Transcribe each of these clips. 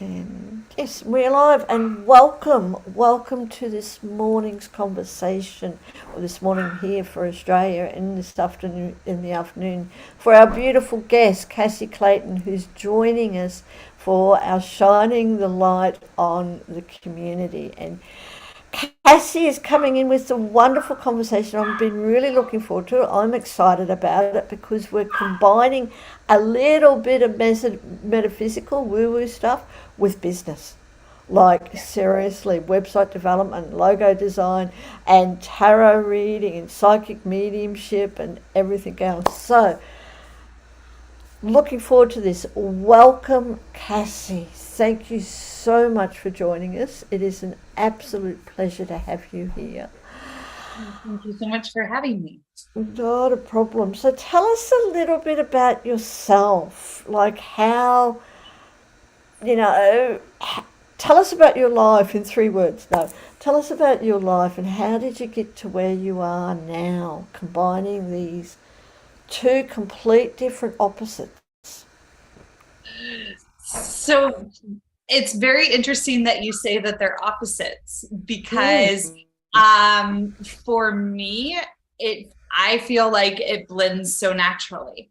And yes, we're live and welcome to this morning's conversation, or this morning here for Australia, and this afternoon in the afternoon for our beautiful guest, Cassie Clayton, who's joining us for our Shining the Light on the Community. And Cassie is coming in with a wonderful conversation. I've been really looking forward to it. I'm excited about it because we're combining a little bit of metaphysical woo woo stuff with business. Like, seriously, website development, logo design, and tarot reading, and psychic mediumship, and everything else. So, looking forward to this. Welcome, Cassie. Thank you so much for joining us. It is an absolute pleasure to have you here. Thank you so much for having me. Not a problem. So tell us a little bit about yourself, like how, you know, tell us about your life in 3 words. No, tell us about your life and how did you get to where you are now, combining these two complete different opposites. So it's very interesting that you say that they're opposites because Mm. for me, I feel like it blends so naturally.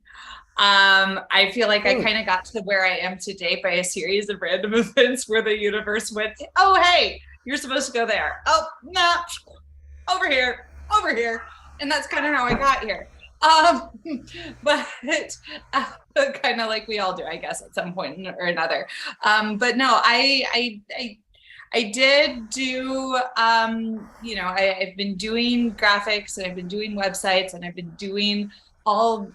I feel like I Mm. kind of got to where I am today by a series of random events where the universe went, oh, hey, you're supposed to go there. Oh, no, over here. And that's kind of how I got here. Um, but kind of like we all do, I guess, at some point or another. But no, I did do, I've been doing graphics and I've been doing websites and I've been doing all,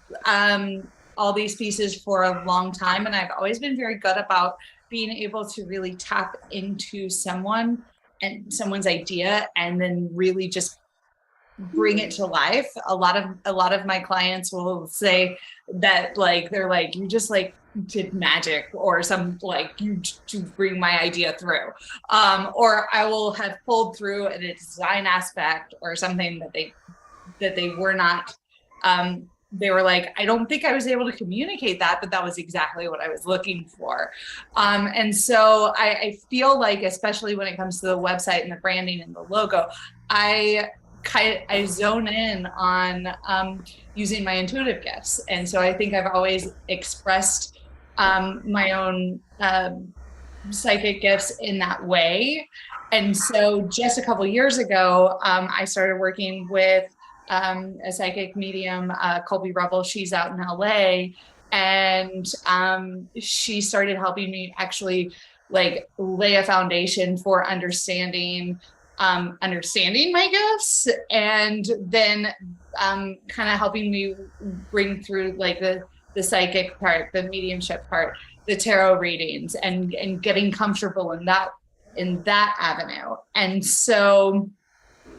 all these pieces for a long time. And I've always been very good about being able to really tap into someone and someone's idea and then really just bring it to life. A lot of my clients will say that, like, they're like, you just like did magic or some, like, you to bring my idea through, or I will have pulled through in a design aspect or something that they were not, they were like, I don't think I was able to communicate that, but that was exactly what I was looking for. And so I feel like, especially when it comes to the website and the branding and the logo, I zone in on using my intuitive gifts. And so I think I've always expressed my own psychic gifts in that way. And so just a couple years ago, I started working with a psychic medium, Colby Rebel. She's out in LA. And she started helping me actually, like, lay a foundation for understanding my gifts, and then kind of helping me bring through, like, the psychic part, the mediumship part, the tarot readings, and getting comfortable in that avenue. And so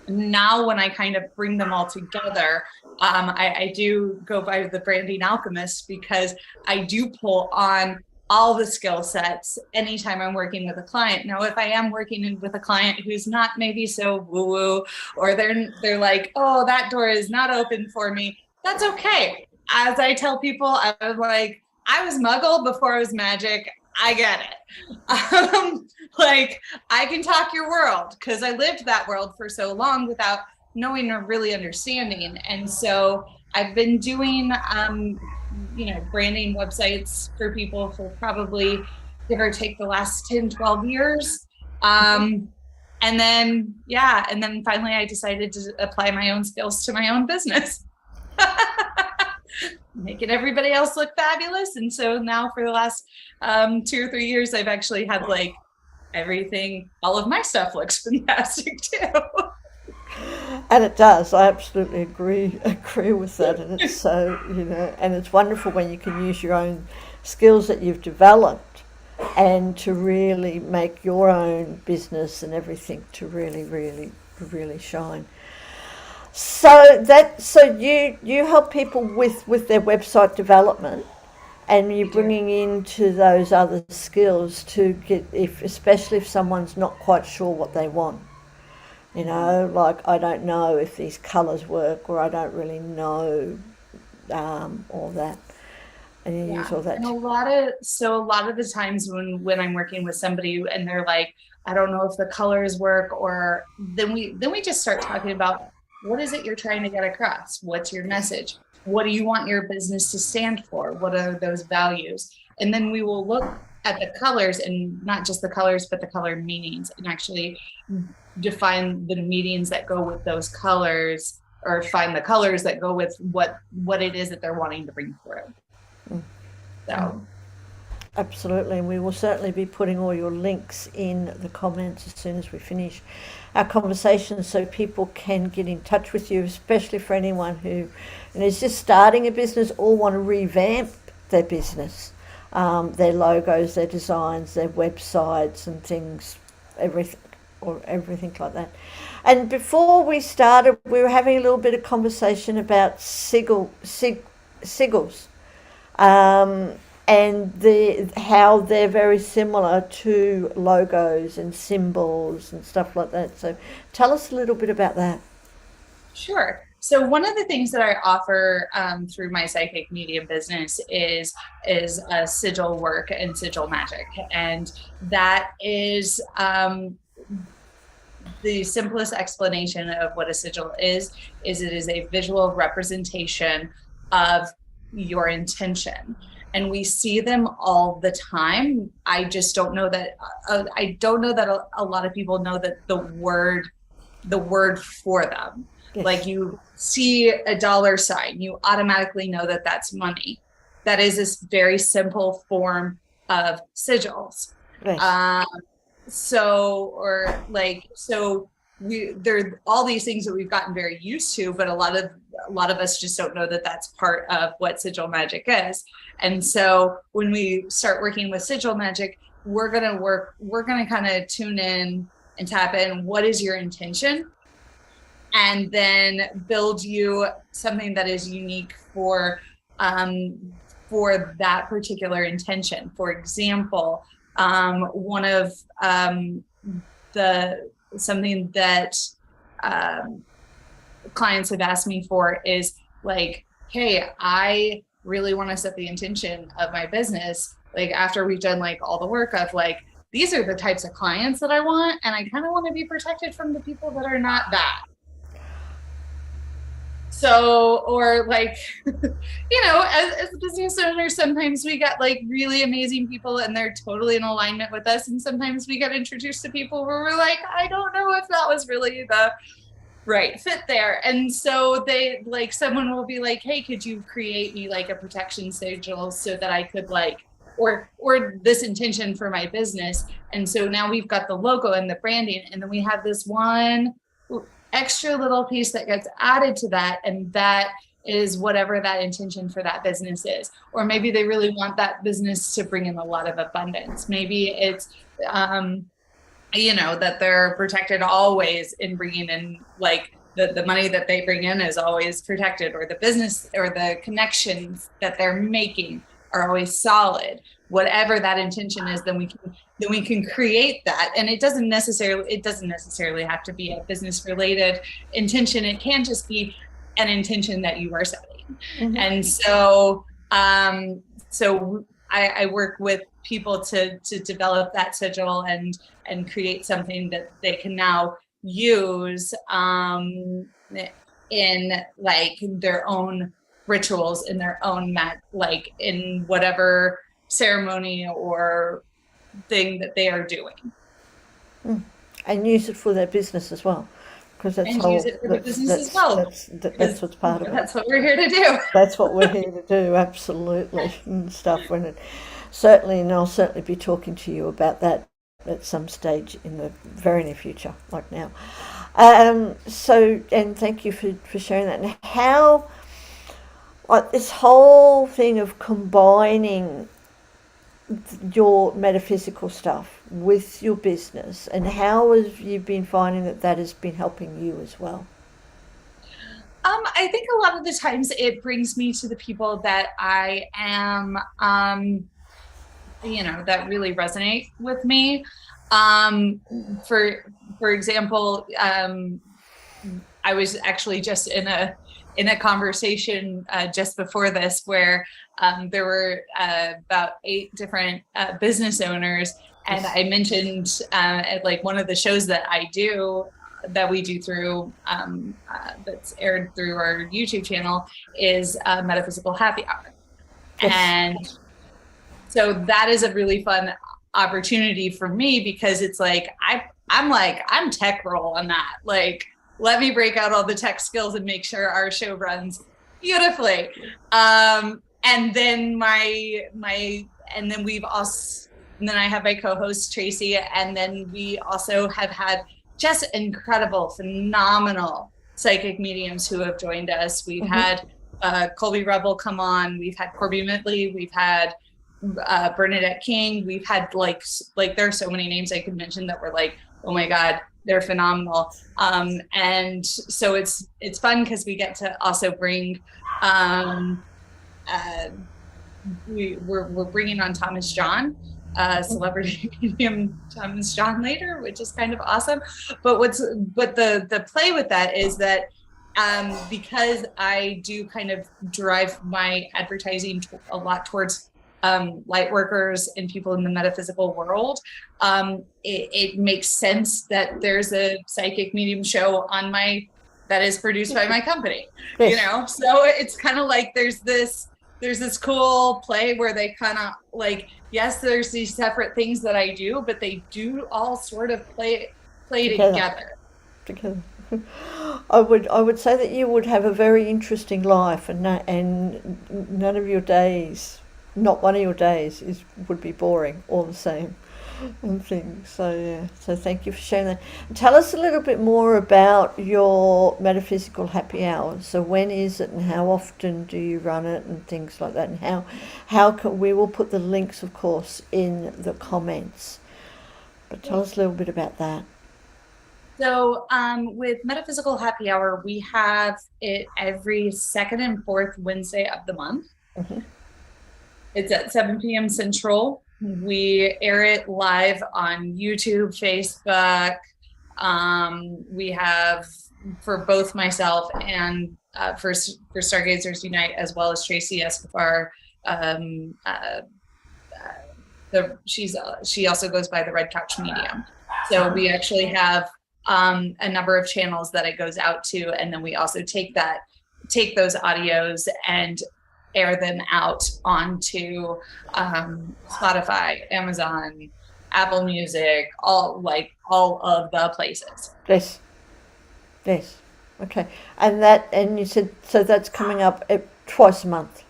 now when I kind of bring them all together, I do go by the branding alchemist, because I do pull on all the skill sets anytime I'm working with a client. Now, if I am working with a client who's not maybe so woo-woo, or they're like, oh, that door is not open for me, that's okay. As I tell people, I was like, I was muggle before I was magic. I get it. Like, I can talk your world because I lived that world for so long without knowing or really understanding. And so I've been doing branding websites for people for probably, give or take, the last 10, 12 years. And then finally I decided to apply my own skills to my own business. Making everybody else look fabulous. And so now for the last 2 or 3 years, I've actually had, like, everything, all of my stuff looks fantastic too. And it does. I absolutely agree with that. And it's so, and it's wonderful when you can use your own skills that you've developed and to really make your own business and everything to really, really, really shine. So you help people with their website development, and you're bringing into those other skills to get, if especially if someone's not quite sure what they want. Like, I don't know if these colours work, or I don't really know all that. and you use all that. And a lot of the times when I'm working with somebody and they're like, I don't know if the colors work, or then we just start talking about, what is it you're trying to get across? What's your message? What do you want your business to stand for? What are those values? And then we will look at the colors, and not just the colors, but the color meanings, and actually define the meanings that go with those colors, or find the colors that go with what it is that they're wanting to bring through. So absolutely, and we will certainly be putting all your links in the comments as soon as we finish our conversation, so people can get in touch with you, especially for anyone who is just starting a business or want to revamp their business, their logos, their designs, their websites and things, everything like that. And before we started, we were having a little bit of conversation about sigils, and how they're very similar to logos and symbols and stuff like that. So tell us a little bit about that. Sure. So one of the things that I offer through my psychic medium business is sigil work and sigil magic, and that is the simplest explanation of what a sigil is it is a visual representation of your intention. And we see them all the time. I just don't know that a lot of people know that the word for them. Yes. Like, you see a dollar sign, you automatically know that that's money. That is this very simple form of sigils. Right. There are all these things that we've gotten very used to, but a lot of us just don't know that that's part of what sigil magic is. And so when we start working with sigil magic, we're going to kind of tune in and tap in, what is your intention? And then build you something that is unique for that particular intention. For example, one of something that clients have asked me for is like, hey, I really want to set the intention of my business, like, after we've done like all the work of like, these are the types of clients that I want, and I kind of want to be protected from the people that are not that. So, or like, as business owners, sometimes we get like really amazing people and they're totally in alignment with us. And sometimes we get introduced to people where we're like, I don't know if that was really the right fit there. And so someone will be like, hey, could you create me like a protection sigil so that I could like, or this intention for my business. And so now we've got the logo and the branding, and then we have this one extra little piece that gets added to that, and that is whatever that intention for that business is. Or maybe they really want that business to bring in a lot of abundance. Maybe it's that they're protected always in bringing in, like, the money that they bring in is always protected, or the business or the connections that they're making are always solid. Whatever that intention is, then we can create that. And it doesn't necessarily have to be a business related intention. It can just be an intention that you are setting. Mm-hmm. And so I work with people to develop that sigil and create something that they can now use in like their own rituals, in their own like in whatever ceremony or thing that they are doing. And use it for their business as well, because that's what's part of it. That's what we're here to do. That's what we're here to do, absolutely, and stuff. And I'll certainly be talking to you about that at some stage in the very near future, like now. And thank you for sharing that. And how, like, this whole thing of combining your metaphysical stuff with your business, and how have you been finding that has been helping you as well? I think a lot of the times it brings me to the people that I am, that really resonate with me. For example, I was actually just in a conversation just before this where there were about 8 different business owners, and I mentioned like one of the shows that we do through that's aired through our YouTube channel is Metaphysical Happy Hour. Yes. And so that is a really fun opportunity for me, because it's like I'm tech roll on that. Like, let me break out all the tech skills and make sure our show runs beautifully. And then then I have my co-host Tracy, and then we also have had just incredible, phenomenal psychic mediums who have joined us. We've had Colby Rebel come on. We've had Corby Mitley. We've had Bernadette King. We've had like there are so many names I could mention that were like, oh my God, they're phenomenal. And so it's fun because we get to also bring we're bringing on Thomas John, celebrity medium Thomas John later, which is kind of awesome. But the play with that is that because I do kind of drive my advertising a lot towards light workers and people in the metaphysical world, it makes sense that there's a psychic medium show on that is produced by my company, you know? So it's kind of like there's this cool play where they kind of like, yes, there's these separate things that I do, but they do all sort of play together. I would say that you would have a very interesting life, and none of your days, not one of your days, would be boring all the same and things. So yeah, so thank you for sharing that. Tell us a little bit more about your Metaphysical Happy Hour. So when is it, and how often do you run it, and things like that, and how can we will put the links, of course, in the comments. But tell us a little bit about that. So with Metaphysical Happy Hour, we have it every second and fourth Wednesday of the month. It's at 7 p.m. Central. We air it live on YouTube, Facebook. We have, for both myself and for Stargazers Unite, as well as Tracy Escobar. She also goes by the Red Couch Medium. So we actually have a number of channels that it goes out to, and then we also take those audios and air them out onto Spotify, Amazon, Apple Music, all of the places. Yes. Okay. And you said, so that's coming up twice a month.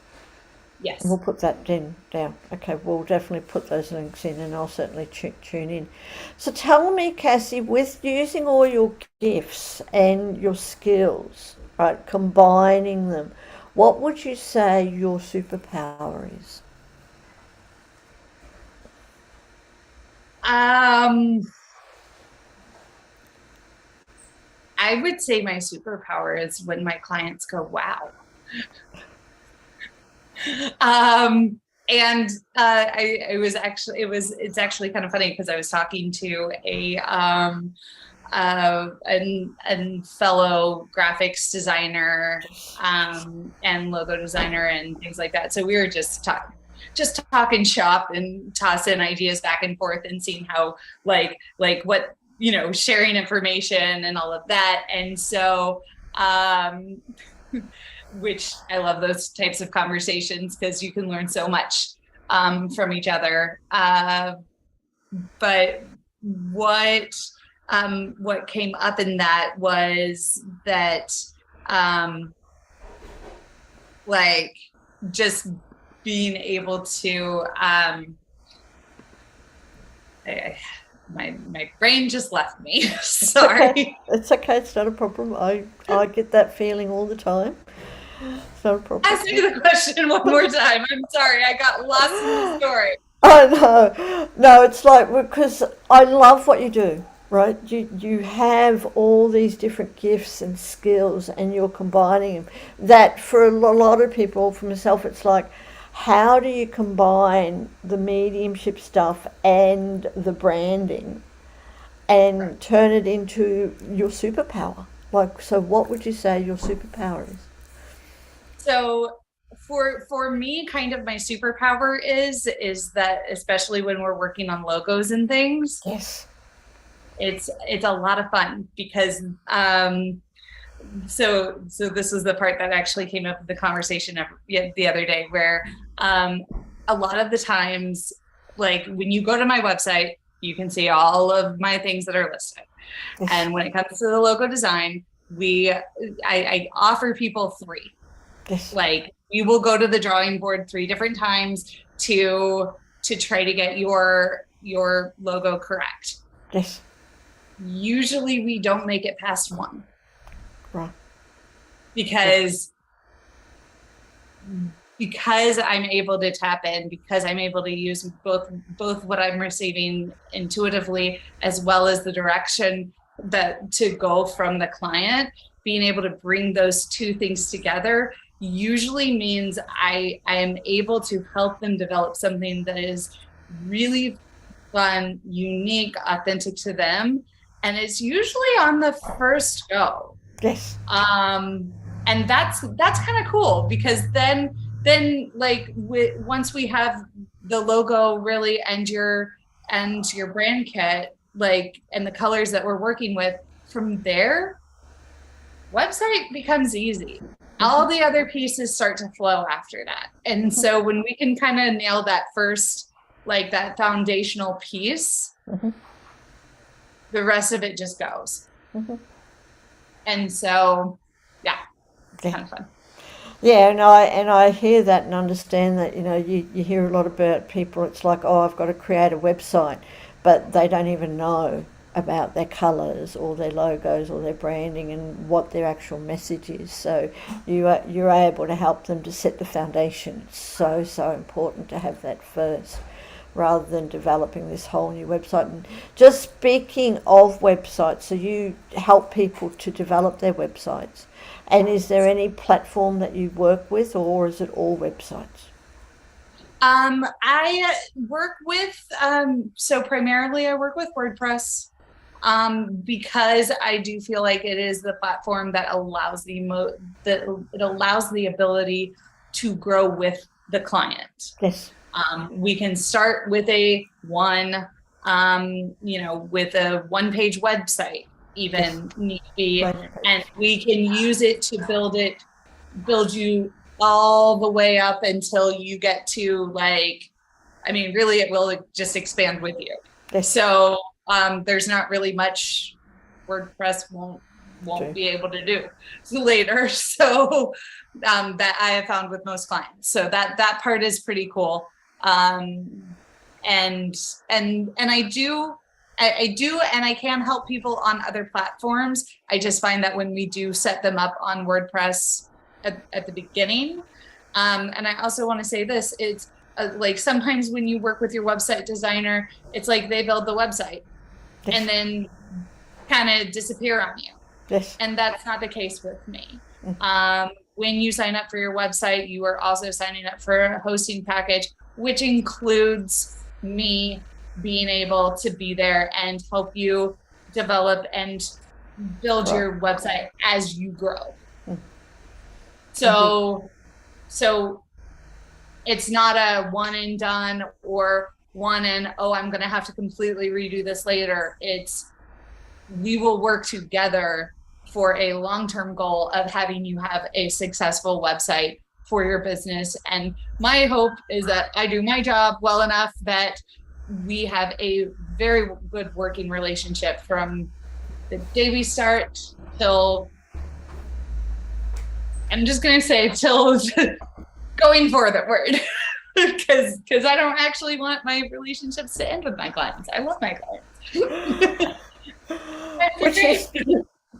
Yes. We'll put that down. Okay, we'll definitely put those links in, and I'll certainly tune in. So tell me, Cassie, with using all your gifts and your skills, right, combining them, what would you say your superpower is? I would say my superpower is when my clients go, wow. And it's actually kind of funny, because I was talking to a fellow graphics designer and logo designer and things like that. So we were just talking shop and tossing ideas back and forth and seeing how like what, sharing information and all of that. And so which I love those types of conversations, because you can learn so much from each other. But what came up in that was that like just being able to my brain just left me. Sorry. It's okay. It's not a problem. I get that feeling all the time. It's not a problem. Ask me the question one more time. I'm sorry. I got lost in the story. I know. No, it's like, because I love what you do, right? You have all these different gifts and skills, and you're combining them. That for a lot of people, for myself, it's like, how do you combine the mediumship stuff and the branding and turn it into your superpower? Like, so what would you say your superpower is? So for me, kind of my superpower is that, especially when we're working on logos and things, Yes. it's a lot of fun because so this is the part that actually came up in the conversation the other day, where a lot of the times, like when you go to my website, you can see all of my things that are listed. Yes. And when it comes to the logo design, I offer people 3. Yes. Like, you will go to the drawing board 3 different times to try to get your logo correct. Yes. Usually we don't make it past 1. Right. Because I'm able to tap in, because I'm able to use both what I'm receiving intuitively as well as the direction that to go from the client. Being able to bring those 2 things together usually means I am able to help them develop something that is really fun, unique, authentic to them, and it's usually on the first go. Yes. And that's kind of cool, because then like once we have the logo really and your brand kit, like, and the colors that we're working with, from there, website becomes easy. All the other pieces start to flow after that. And so when we can kind of nail that first, like that foundational piece, the rest of it just goes. And so, yeah, it's kind of fun. Yeah, and I hear that and understand that. You hear a lot about people, it's like, oh, I've got to create a website, but they don't even know about their colours or their logos or their branding and what their actual message is. So you're able to help them to set the foundation. It's so important to have that first, rather than developing this whole new website. And just speaking of websites, so you help people to develop their websites. And is there any platform that you work with, or is it all websites? I work with, so primarily I work with WordPress, because I do feel like it is the platform that allows it allows the ability to grow with the client. Yes. We can start with with a 1-page website, even need be, and we can use it to build you all the way up until you get to, like, I mean, really, it will just expand with you. Yes. So there's not really much WordPress won't be able to do later. So that I have found with most clients. So that part is pretty cool. And I do, and I can help people on other platforms. I just find that when we do set them up on WordPress at the beginning, and I also want to say this, it's like sometimes when you work with your website designer, it's like they build the website and then kind of disappear on you. Yes. And that's not the case with me. When you sign up for your website, you are also signing up for a hosting package, which includes me being able to be there and help you develop and build your website as you grow. So it's not a one and done, or I'm going to have to completely redo this later. We will work together for a long-term goal of having you have a successful website for your business. And my hope is that I do my job well enough that we have a very good working relationship from the day we start till, I'm just going to say, till going forward, because I don't actually want my relationships to end with my clients. I love my clients.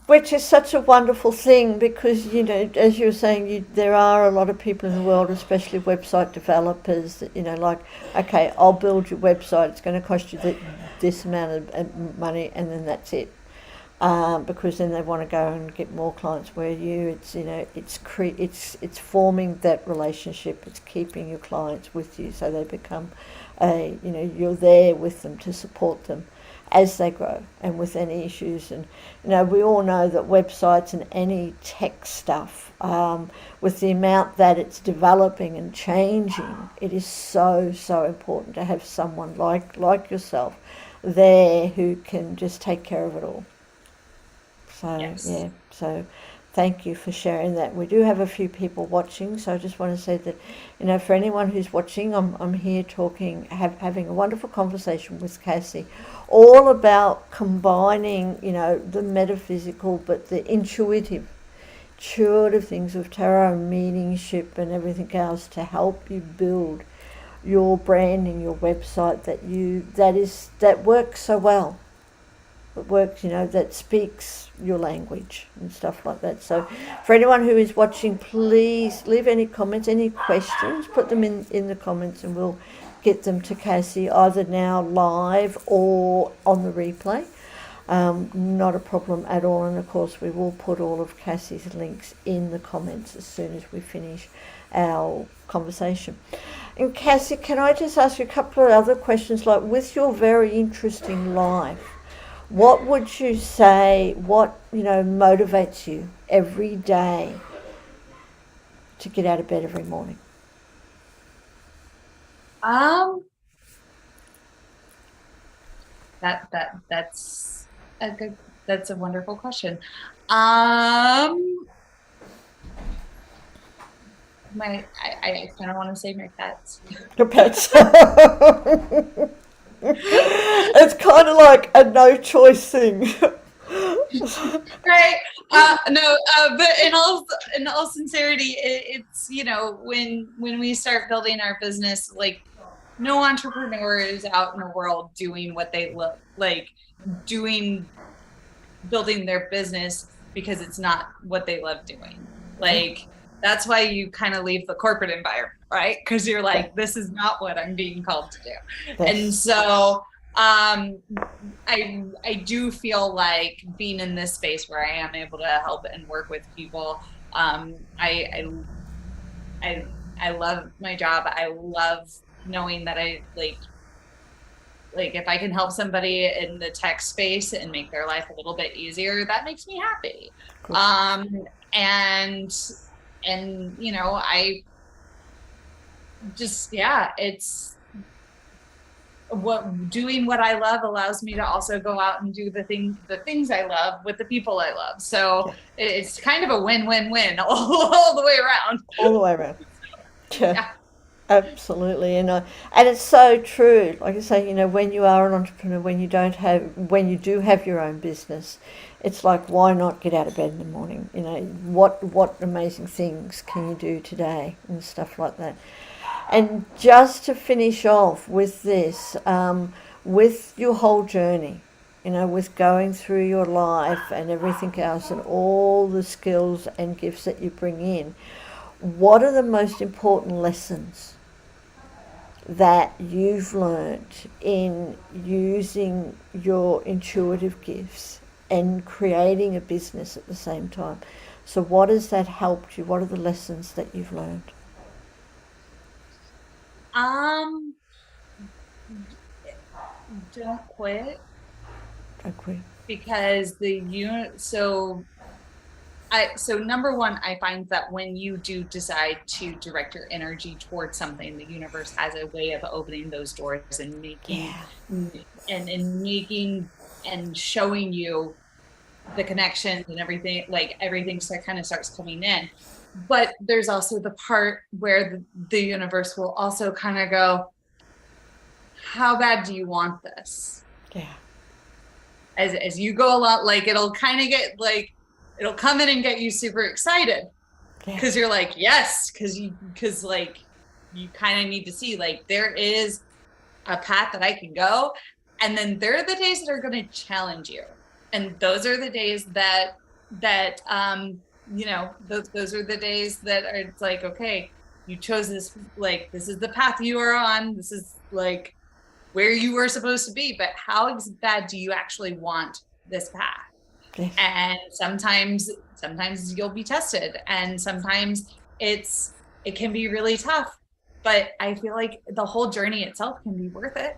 Which is such a wonderful thing, because, as you were saying, there are a lot of people in the world, especially website developers, that, like, okay, I'll build your website, it's going to cost you this amount of money, and then that's it. Because then they want to go and get more clients. Where it's forming that relationship, it's keeping your clients with you, so they become you're there with them to support them. as they grow and with any issues. And we all know that websites and any tech stuff, with the amount that it's developing and changing, it is so important to have someone like yourself there who can just take care of it all. So Yes. yeah, so thank you for sharing that. We do have a few people watching, so I just want to say that, for anyone who's watching, I'm here talking, having a wonderful conversation with Cassie, all about combining, the metaphysical but the intuitive things of tarot and mediumship and everything else to help you build your branding, your website that works so well. It works, that speaks your language and stuff like that. So for anyone who is watching, please leave any comments, any questions, put them in the comments, and we'll get them to Cassie either now live or on the replay. Not a problem at all. And of course we will put all of Cassie's links in the comments as soon as we finish our conversation. And Cassie, can I just ask you a couple of other questions, like with your very interesting life, what would you say, motivates you every day to get out of bed every morning? That's a wonderful question. I kind of want to say my pets. Your pets. It's kind of like a no choice thing. Right. No, but in all sincerity, it's, when we start building our business, like no entrepreneur is out in the world doing what they look like building their business because it's not what they love doing. Like, that's why you kind of leave the corporate environment, right? Because you're like, this is not what I'm being called to do. Yes. And so I do feel like being in this space where I am able to help and work with people. I love my job. I love knowing that I like if I can help somebody in the tech space and make their life a little bit easier, that makes me happy. Cool. And I just, it's doing what I love allows me to also go out and do the things I love with the people I love. So it's kind of a win-win-win all the way around. All the way around. Yeah. Absolutely, and it's so true. Like I say, when you are an entrepreneur, when you do have your own business, it's like, why not get out of bed in the morning? What amazing things can you do today and stuff like that. And just to finish off with this, with your whole journey, with going through your life and everything else and all the skills and gifts that you bring in, what are the most important lessons that you've learned in using your intuitive gifts and creating a business at the same time? So what has that helped you? What are the lessons that you've learned? Don't quit. Don't quit. Because so number one, I find that when you do decide to direct your energy towards something, the universe has a way of opening those doors and making and showing you the connections and everything, like everything kind of starts coming in. But there's also the part where the universe will also kind of go, how bad do you want this? Yeah. As you go along, like it'll kind of get like, it'll come in and get you super excited because you're like, yes, because like you kind of need to see like there is a path that I can go. And then there are the days that are going to challenge you. And those are the days that those are the days that are, it's like, okay, you chose this, like, this is the path you are on. This is like where you were supposed to be, but how bad do you actually want this path? And sometimes you'll be tested, and sometimes it can be really tough, but I feel like the whole journey itself can be worth it.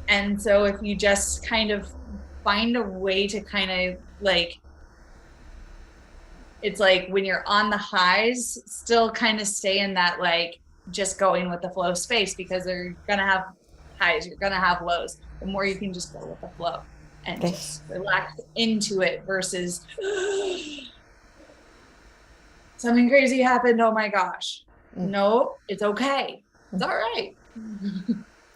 And so if you just kind of find a way to kind of like, it's like when you're on the highs, still kind of stay in that like just going with the flow space, because they're gonna have highs, you're gonna have lows. The more you can just go with the flow and Yes. just relax into it versus something crazy happened. Oh my gosh. No, it's okay. It's all right.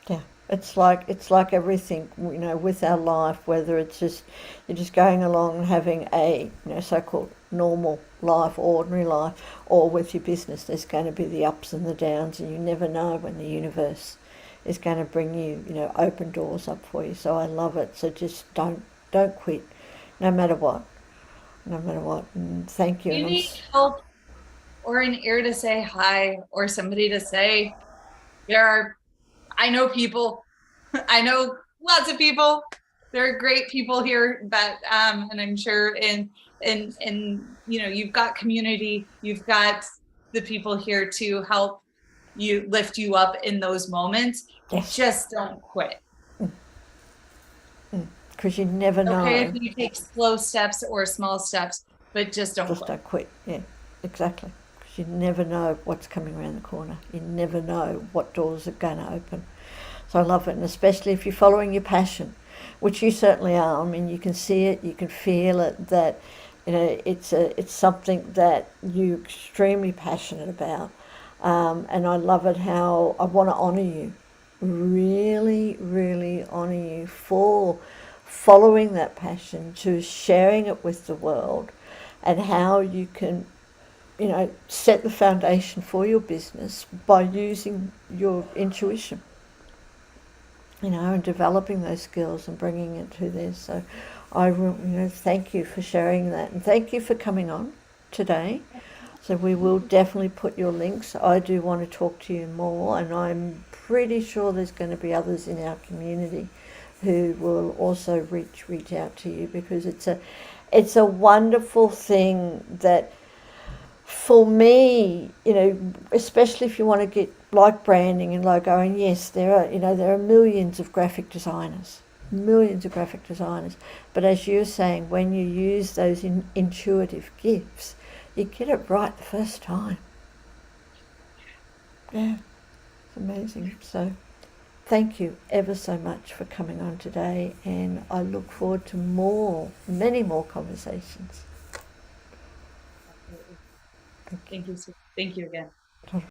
Yeah, it's like everything, with our life, whether it's just you're just going along and having a so-called normal life, ordinary life, or with your business, there's going to be the ups and the downs, and you never know when the universe is going to bring you, open doors up for you. So I love it. So just don't quit, no matter what, no matter what. And thank you. You And need help or an ear to say hi or somebody to say, there are, I know people, I know lots of people. There are great people here that, and I'm sure you've got community, you've got the people here to help you lift you up in those moments. yes, Just don't quit. because you never Okay, if know. you take slow steps or small steps, but just don't Just quit. don't quit. Yeah, exactly. Because you never know what's coming around the corner. You never know what doors are going to open. So I love it, and especially if you're following your passion, which you certainly are. I mean, you can see it, you can feel it. That it's something that you're extremely passionate about, and I love it. How I want to honour you, really, really honour you for following that passion, to sharing it with the world, and how you can set the foundation for your business by using your intuition, and developing those skills and bringing it to this. So I thank you for sharing that, and thank you for coming on today. So we will definitely put your links. I do want to talk to you more, and I'm pretty sure there's going to be others in our community who will also reach out to you, because it's a wonderful thing that, for me, especially if you want to get like branding and logo, and yes, there are millions of graphic designers, but as you're saying, when you use those intuitive gifts, you get it right the first time. Yeah, it's amazing. So thank you ever so much for coming on today, and I look forward to many more conversations. Thank you. Thank you again.